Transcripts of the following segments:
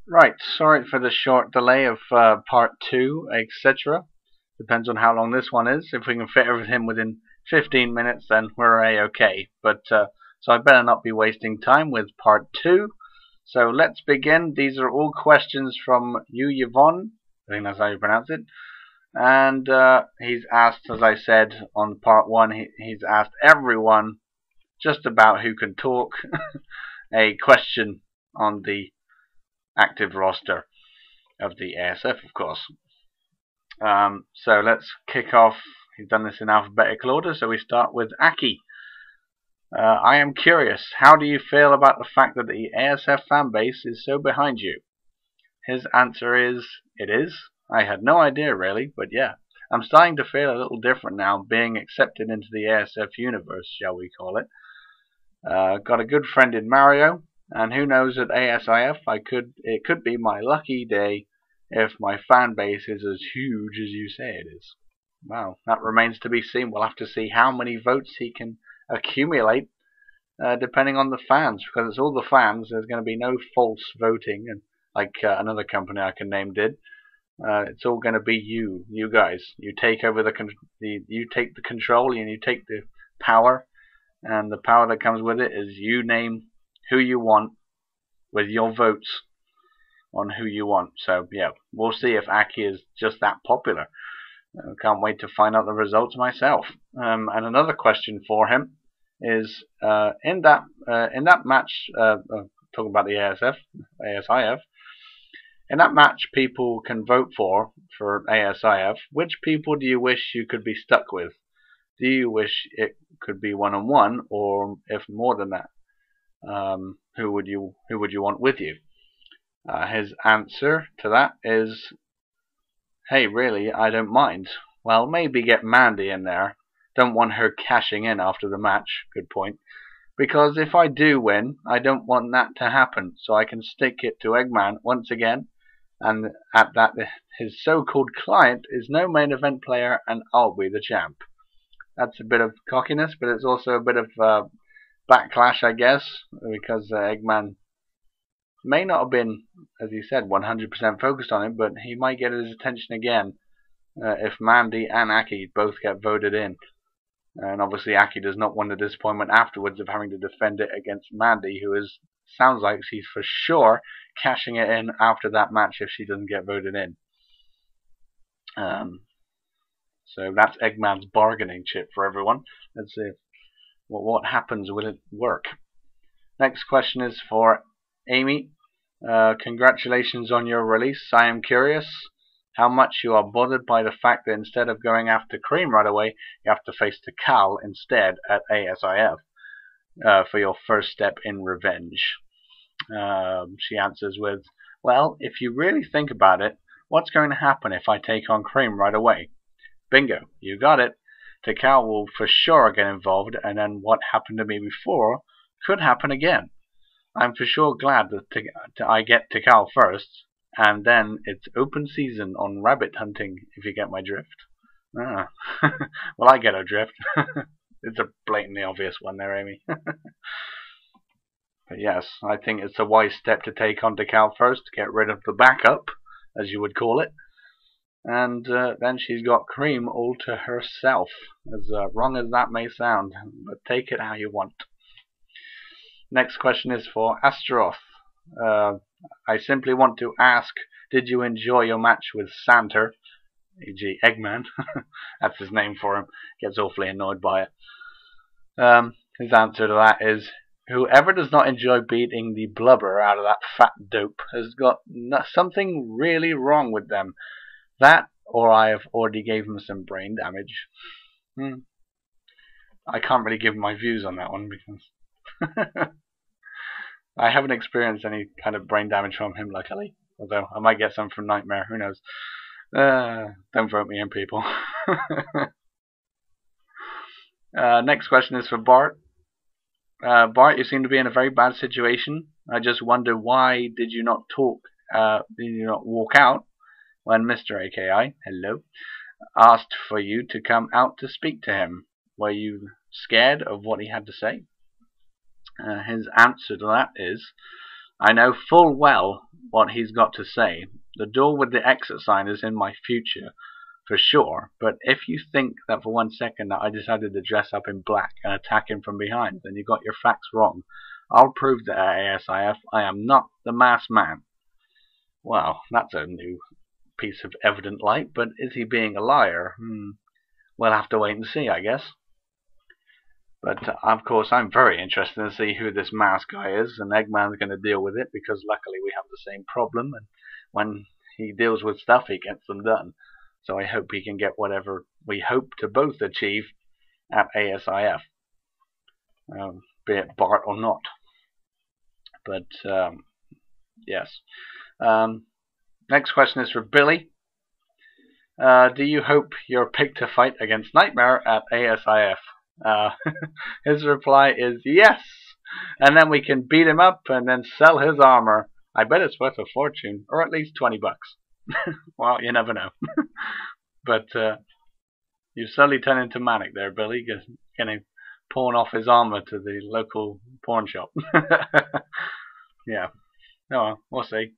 Right, sorry for the short delay of part 2, etc. Depends on how long this one is. If we can fit everything within 15 minutes, then we're A-okay. So I better not be wasting time with part 2. So let's begin. These are all questions from you, Yvonne. I think that's how you pronounce it. And he's asked, as I said on part 1, he's asked everyone just about who can talk a question on the active roster of the ASF, of course. So let's kick off. He's done this in alphabetical order, so we start with Aki. I am curious, how do you feel about the fact that the ASF fanbase is so behind you? His answer is, it is. I had no idea really, but yeah. I'm starting to feel a little different now, being accepted into the ASF universe, shall we call it. Got a good friend in Mario, and who knows at ASIF, it could be my lucky day if my fan base is as huge as you say it is. Well, that remains to be seen. We'll have to see how many votes he can accumulate, depending on the fans, because it's all the fans. There's going to be no false voting, and like another company I can name did. It's all going to be you guys. You take over you take the control and you take the power, and the power that comes with it is you name who you want with your votes on who you want. So yeah, we'll see if Aki is just that popular. Can't wait to find out the results myself. And another question for him is in that match, talking about the ASIF. In that match, people can vote for ASIF. Which people do you wish you could be stuck with? Do you wish it could be one-on-one, or if more than that, who would you want with you? His answer to that is, hey, really, I don't mind. Well, maybe get Mandy in there. Don't want her cashing in after the match. Good point. Because if I do win, I don't want that to happen, so I can stick it to Eggman once again, and at that, his so-called client is no main event player, and I'll be the champ. That's a bit of cockiness, but it's also a bit of backlash, I guess, because Eggman may not have been, as he said, 100% focused on him, but he might get his attention again if Mandy and Aki both get voted in. And obviously Aki does not want the disappointment afterwards of having to defend it against Mandy, who sounds like she's for sure cashing it in after that match if she doesn't get voted in. So that's Eggman's bargaining chip for everyone. Let's see what happens. Will it work? Next question is for Amy. Congratulations on your release. I am curious how much you are bothered by the fact that instead of going after Cream right away, you have to face Takal instead at ASIF for your first step in revenge. She answers with, well, if you really think about it, what's going to happen if I take on Cream right away? Bingo, you got it. Takal will for sure get involved, and then what happened to me before could happen again. I'm for sure glad that I get Takal first, and then it's open season on rabbit hunting, if you get my drift. Well, I get a drift. It's a blatantly obvious one there, Amy. But yes, I think it's a wise step to take on Takal first, to get rid of the backup, as you would call it. And then she's got Cream all to herself, as wrong as that may sound, but take it how you want. Next question is for Astaroth. I simply want to ask, did you enjoy your match with Santer, e.g. Eggman? That's his name for him. Gets awfully annoyed by it. His answer to that is, whoever does not enjoy beating the blubber out of that fat dope has got something really wrong with them. That, or I have already gave him some brain damage. I can't really give my views on that one because I haven't experienced any kind of brain damage from him, luckily. Although I might get some from Nightmare, who knows. Don't vote me in, people. Next question is for Bart. Bart, you seem to be in a very bad situation. I just wonder, why did you not walk out when Mr. AKI, hello, asked for you to come out to speak to him? Were you scared of what he had to say? His answer to that is, I know full well what he's got to say. The door with the exit sign is in my future, for sure, but if you think that for 1 second that I decided to dress up in black and attack him from behind, then you got your facts wrong. I'll prove that at ASIF I am not the masked man. Well, that's a new piece of evident light, but is he being a liar? We'll have to wait and see, I guess. But of course, I'm very interested to see who this masked guy is, and Eggman's going to deal with it because luckily we have the same problem, and when he deals with stuff, he gets them done. So I hope he can get whatever we hope to both achieve at ASIF, be it Bart or not. But yes. Next question is for Billy. Do you hope you're picked to fight against Nightmare at ASIF? His reply is yes, and then we can beat him up and then sell his armor. I bet it's worth a fortune, or at least $20. Well, you never know. But you've suddenly turned into Manic there, Billy, getting pawn off his armor to the local pawn shop. Yeah. Oh, we'll see.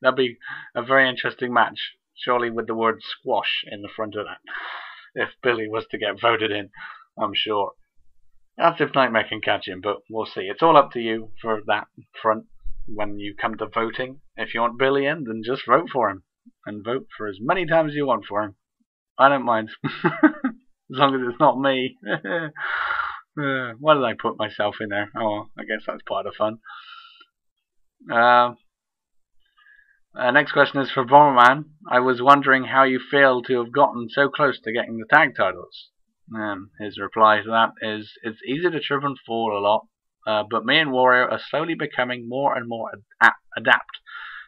That'll be a very interesting match, surely with the word squash in the front of that, if Billy was to get voted in, I'm sure. That's if Nightmare can catch him, but we'll see. It's all up to you for that front when you come to voting. If you want Billy in, then just vote for him. And vote for as many times as you want for him. I don't mind. As long as it's not me. Why did I put myself in there? Oh, I guess that's part of fun. Next question is for Bomberman. I was wondering how you feel to have gotten so close to getting the tag titles. His reply to that is, it's easy to trip and fall a lot, but me and Warrior are slowly becoming more and more adapt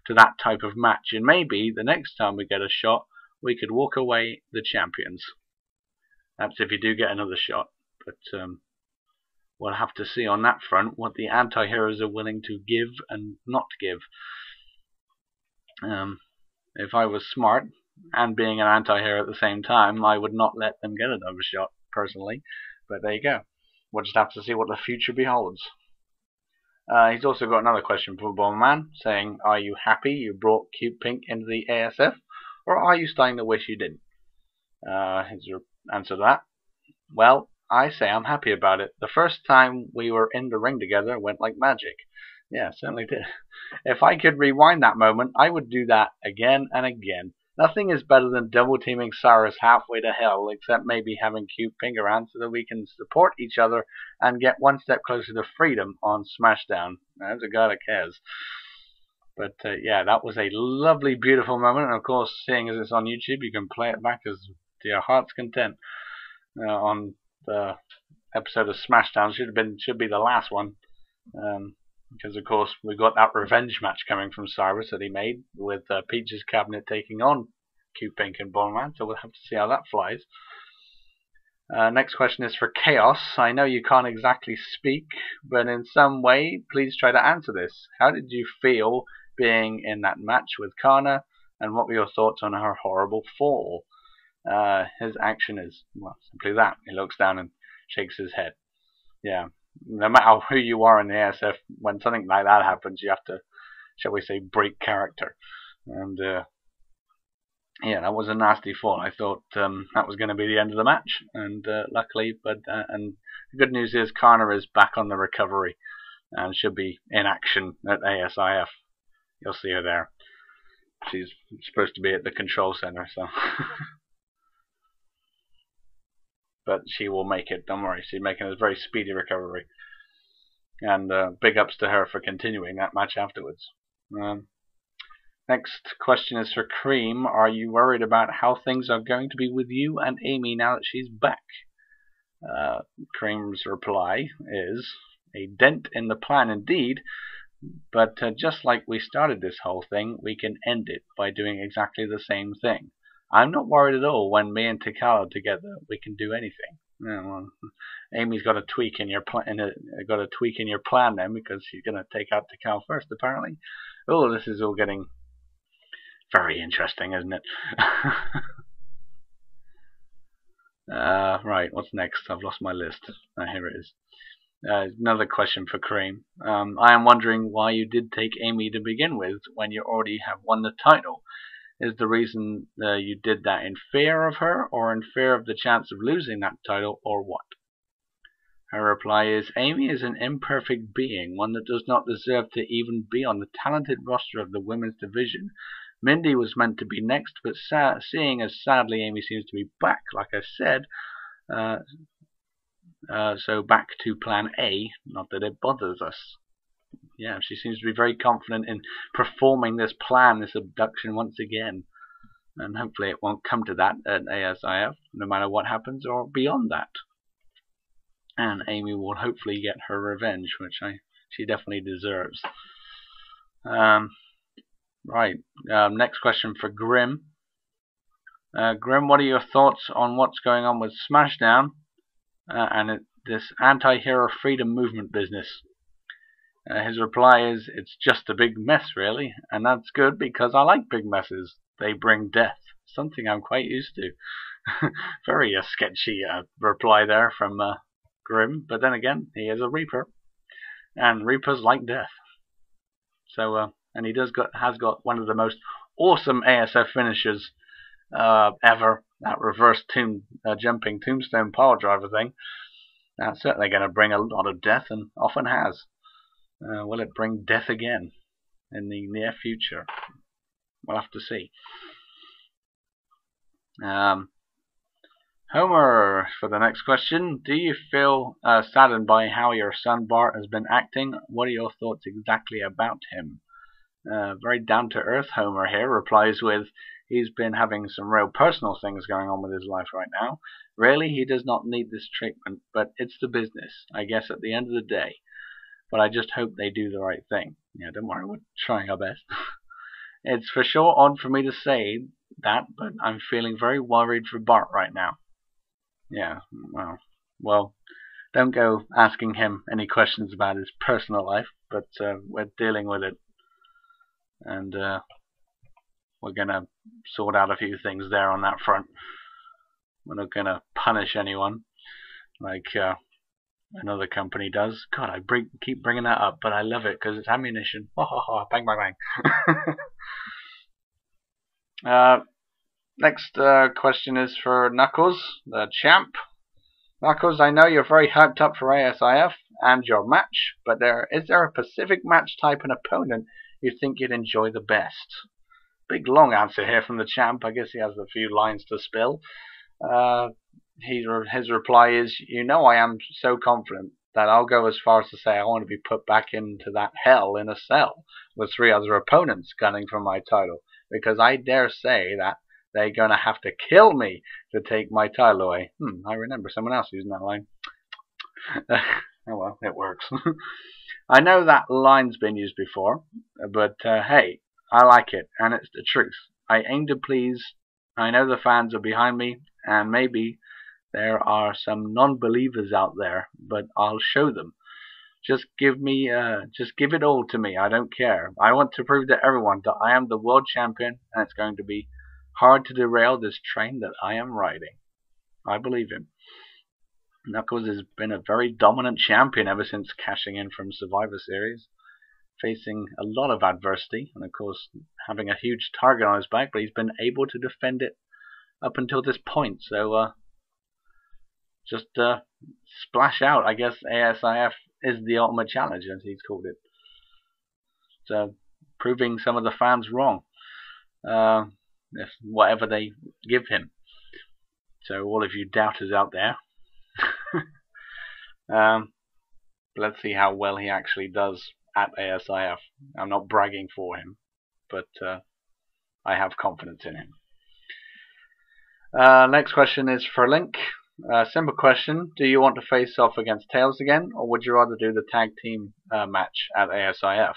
to that type of match, and maybe the next time we get a shot, we could walk away the champions. That's if you do get another shot, but we'll have to see on that front what the anti-heroes are willing to give and not give. If I was smart, and being an anti-hero at the same time, I would not let them get another shot, personally. But there you go. We'll just have to see what the future beholds. He's also got another question for Bomberman, saying, are you happy you brought Cute Pink into the ASF, or are you starting to wish you didn't? His answer to that, well, I say I'm happy about it. The first time we were in the ring together went like magic. Yeah, certainly did. If I could rewind that moment, I would do that again and again. Nothing is better than double teaming Cyrus halfway to hell, except maybe having Cute Pink around so that we can support each other and get one step closer to freedom on Smashdown. There's a guy that cares. But yeah, that was a lovely, beautiful moment. And of course, seeing as it's on YouTube, you can play it back as to your heart's content. On the episode of Smashdown should be the last one. Because of course we got that revenge match coming from Cyrus that he made with Peach's Cabinet taking on Cute Pink and Bomberman, so we'll have to see how that flies. Next question is for Chaos. I know you can't exactly speak, but in some way please try to answer this. How did you feel being in that match with Kana, and what were your thoughts on her horrible fall? His action is, well, simply that. He looks down and shakes his head. Yeah. No matter who you are in the ASF, when something like that happens, you have to, shall we say, break character. And yeah, that was a nasty fall. I thought that was going to be the end of the match, and luckily, and the good news is Kana is back on the recovery and should be in action at ASIF. You'll see her there. She's supposed to be at the control center, so. But she will make it, don't worry. She's making a very speedy recovery. And big ups to her for continuing that match afterwards. Next question is for Cream. Are you worried about how things are going to be with you and Amy now that she's back? Cream's reply is, a dent in the plan indeed, but just like we started this whole thing, we can end it by doing exactly the same thing. I'm not worried at all. When me and Takalo together, we can do anything. Yeah, well, Amy's got a tweak in your plan. Then, because she's going to take out Takalo first, apparently. Oh, this is all getting very interesting, isn't it? Right, what's next? I've lost my list. Here it is. Another question for Cream. I am wondering why you did take Amy to begin with when you already have won the title. Is the reason you did that in fear of her, or in fear of the chance of losing that title, or what? Her reply is, Amy is an imperfect being, one that does not deserve to even be on the talented roster of the women's division. Mindy was meant to be next, but seeing as sadly Amy seems to be back, like I said, so back to plan A, not that it bothers us. Yeah, she seems to be very confident in performing this plan, this abduction once again. And hopefully it won't come to that at ASIF, no matter what happens, or beyond that. And Amy will hopefully get her revenge, which she definitely deserves. Right, next question for Grim. Grim, what are your thoughts on what's going on with Smashdown and this anti-hero freedom movement business? His reply is, it's just a big mess, really, and that's good because I like big messes. They bring death, something I'm quite used to. Very sketchy reply there from Grim, but then again, he is a Reaper, and Reapers like death. So, and he has got one of the most awesome ASF finishes ever. That reverse jumping tombstone power driver thing. That's certainly going to bring a lot of death, and often has. Will it bring death again in the near future? We'll have to see. Homer, for the next question. Do you feel saddened by how your son Bart has been acting? What are your thoughts exactly about him? Very down-to-earth Homer here replies with, he's been having some real personal things going on with his life right now. Really, he does not need this treatment, but it's the business, I guess, at the end of the day. But I just hope they do the right thing. Yeah, don't worry, we're trying our best. It's for sure odd for me to say that, but I'm feeling very worried for Bart right now. Yeah, well, don't go asking him any questions about his personal life, but we're dealing with it. And we're going to sort out a few things there on that front. We're not going to punish anyone like another company does. God, I keep bringing that up, but I love it because it's ammunition. Ha ha ha, bang bang bang. Next question is for Knuckles, the champ. Knuckles, I know you're very hyped up for ASIF and your match, but is there a specific match type and opponent you think you'd enjoy the best? Big long answer here from the champ. I guess he has a few lines to spill. His reply is, you know, I am so confident that I'll go as far as to say I want to be put back into that hell in a cell with 3 other opponents gunning for my title, because I dare say that they're going to have to kill me to take my title away. I remember someone else using that line. Oh well, it works. I know that line's been used before, but hey, I like it, and it's the truth. I aim to please. I know the fans are behind me, and maybe there are some non-believers out there, but I'll show them. Just give it all to me. I don't care. I want to prove to everyone that I am the world champion, and it's going to be hard to derail this train that I am riding. I believe him. Knuckles has been a very dominant champion ever since cashing in from Survivor Series, facing a lot of adversity, and of course having a huge target on his back, but he's been able to defend it up until this point. So just splash out. I guess ASIF is the ultimate challenge, as he's called it. So proving some of the fans wrong, whatever they give him. So all of you doubters out there, let's see how well he actually does at ASIF. I'm not bragging for him, but I have confidence in him. Next question is for Link. Simple question. Do you want to face off against Tails again, or would you rather do the tag team match at ASIF?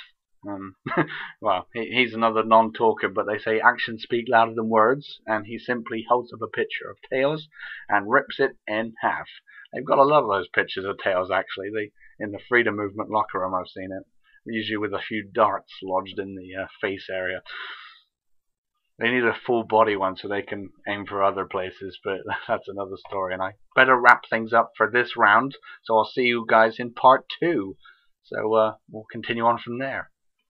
Well, he's another non-talker, but they say actions speak louder than words, and he simply holds up a picture of Tails and rips it in half. They've got a lot of those pictures of Tails, actually. In the Freedom Movement locker room, I've seen it. Usually with a few darts lodged in the face area. They need a full body one so they can aim for other places, but that's another story. And I better wrap things up for this round, so I'll see you guys in part 2. So we'll continue on from there.